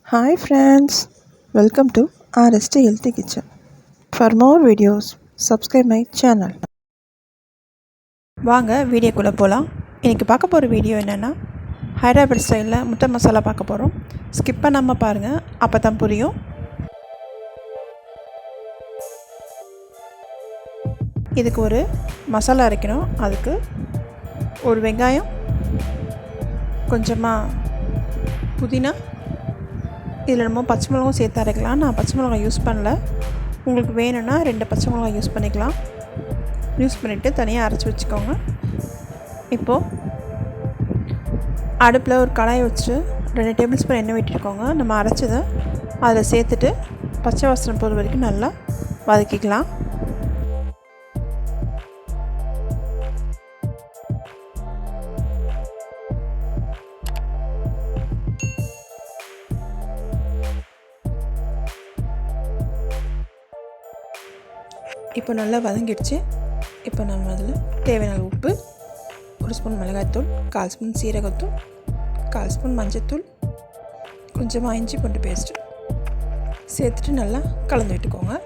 Hi friends, welcome to RST Healthy Kitchen. For more videos, subscribe my channel. வாங்க வீடியோக்குள்ளே போகலாம். இன்றைக்கி பார்க்க போகிற வீடியோ என்னென்னா ஹைதராபாத் ஸ்டைலில் முட்டை மசாலா பார்க்க போகிறோம். ஸ்கிப் பண்ணாமல் பாருங்கள், அப்போ தான் புரியும். இதுக்கு ஒரு மசாலா அரைக்கணும். அதுக்கு ஒரு வெங்காயம், கொஞ்சமாக புதினா, இதில் நம்ம பச்சை மிளகாவும் சேர்த்து அரைக்கலாம். நான் பச்சை மிளகாய் யூஸ் பண்ணல. உங்களுக்கு வேணும்னா 2 பச்சை மிளகாய் யூஸ் பண்ணிக்கலாம். யூஸ் பண்ணிவிட்டு தனியாக அரைச்சி வச்சுக்கோங்க. இப்போது அடுப்பில் ஒரு கடாயை வச்சு 2 டேபிள் ஸ்பூன் எண்ணெய் விட்டுருக்கோங்க. நம்ம அரைச்சதை அதில் சேர்த்துட்டு பச்சை வாசனை போகிற வரைக்கும் நல்லா வதக்கிக்கலாம். இப்போ நல்லா வதங்கிடுச்சு. இப்போ நம்ம அதில் தேவையான உப்பு, 1 ஸ்பூன் மிளகாய்த்தூள், 1/4 ஸ்பூன் சீரகத்தூள், 1/4 ஸ்பூன் மஞ்சத்தூள், கொஞ்சமாக இஞ்சி பூண்டு பேஸ்ட்டு சேர்த்துட்டு நல்லா கலந்து விட்டுக்கோங்க.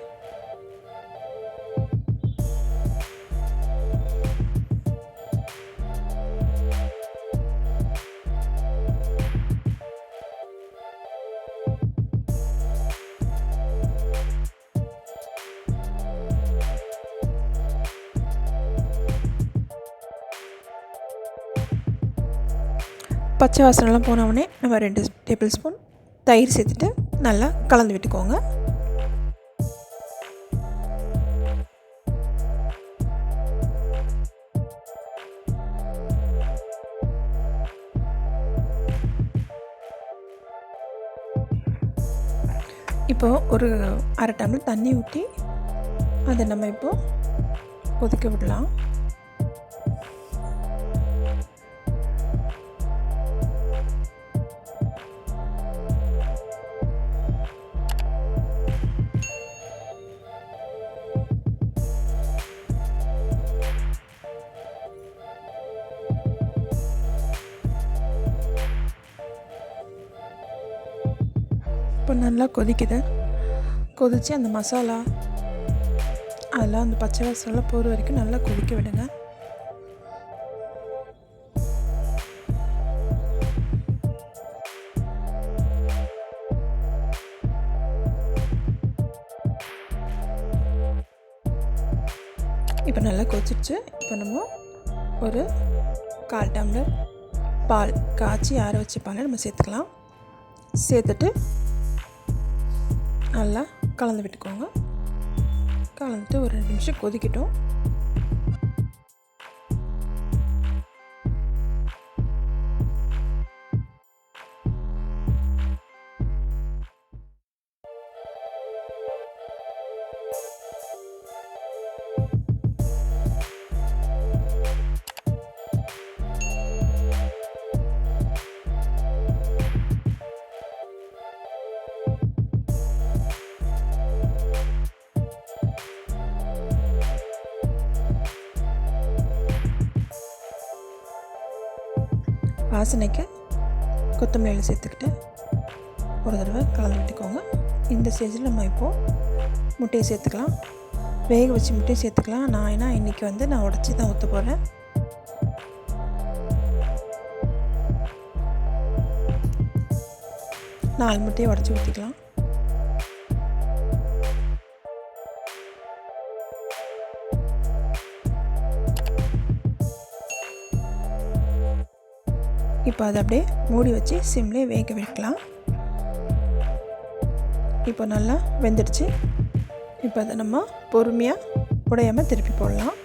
பச்சை வாசனைலாம் போனவுடனே நம்ம 2 டேபிள் ஸ்பூன் தயிர் சேர்த்துட்டு நல்லா கலந்து விட்டுக்கோங்க. இப்போது ஒரு 1/2 டம்ளர் தண்ணி ஊற்றி அதை நம்ம இப்போது கொதிக்க விடலாம். இப்போ நல்லா கொதிக்குது. கொதித்து அந்த மசாலா அதெல்லாம் அந்த பச்சை வாசனைலாம் போகிற வரைக்கும் நல்லா கொதிக்க விடுங்க. இப்போ நல்லா கொதிச்சிடுச்சு. இப்போ நம்ம ஒரு 1/4 டம்ளர் பால், காய்ச்சி ஆற வச்ச பாலை நம்ம சேர்த்துக்கலாம். சேர்த்துட்டு நல்லா கலந்து விட்டுக்கோங்க. கலந்துட்டு ஒரு 2 நிமிஷம் கொதிக்கட்டும். வாசனைக்கு கொத்தமல்லி சேர்த்துக்கிட்டு ஒரு தடவை கலந்து விட்டுக்கோங்க. இந்த ஸ்டேஜில் நம்ம இப்போது முட்டையை சேர்த்துக்கலாம். வேக வச்சு முட்டையை சேர்த்துக்கலாம். நான் இன்றைக்கி நான் உடச்சி தான் ஊற்ற போகிறேன். நாலு முட்டையை உடச்சி ஊற்றிக்கலாம். இப்போ அதை அப்படியே மூடி வச்சு சிம்லேயே வேக வைக்கலாம். இப்போ நல்லா வெந்துடுச்சு. இப்போ அதை நம்ம பொறுமையாக உடையாமல் திருப்பி போடலாம்.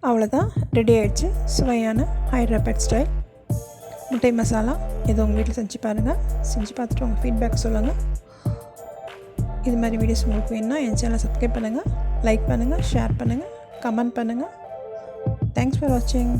அவ்வளோதான், ரெடி ஆகிடுச்சு சுவையான ஹைதராபாத் ஸ்டைல் முட்டை மசாலா. இது உங்கள் வீட்டில் செஞ்சு பாருங்கள். செஞ்சு பார்த்துட்டு உங்கள் ஃபீட்பேக் சொல்லுங்கள். இது மாதிரி வீடியோஸ் உங்களுக்கு வேணும்னா என் சேனலை சப்ஸ்கிரைப் பண்ணுங்கள், லைக் பண்ணுங்கள், ஷேர் பண்ணுங்கள், கமெண்ட் பண்ணுங்கள். தேங்க்ஸ் ஃபார் வாட்சிங்.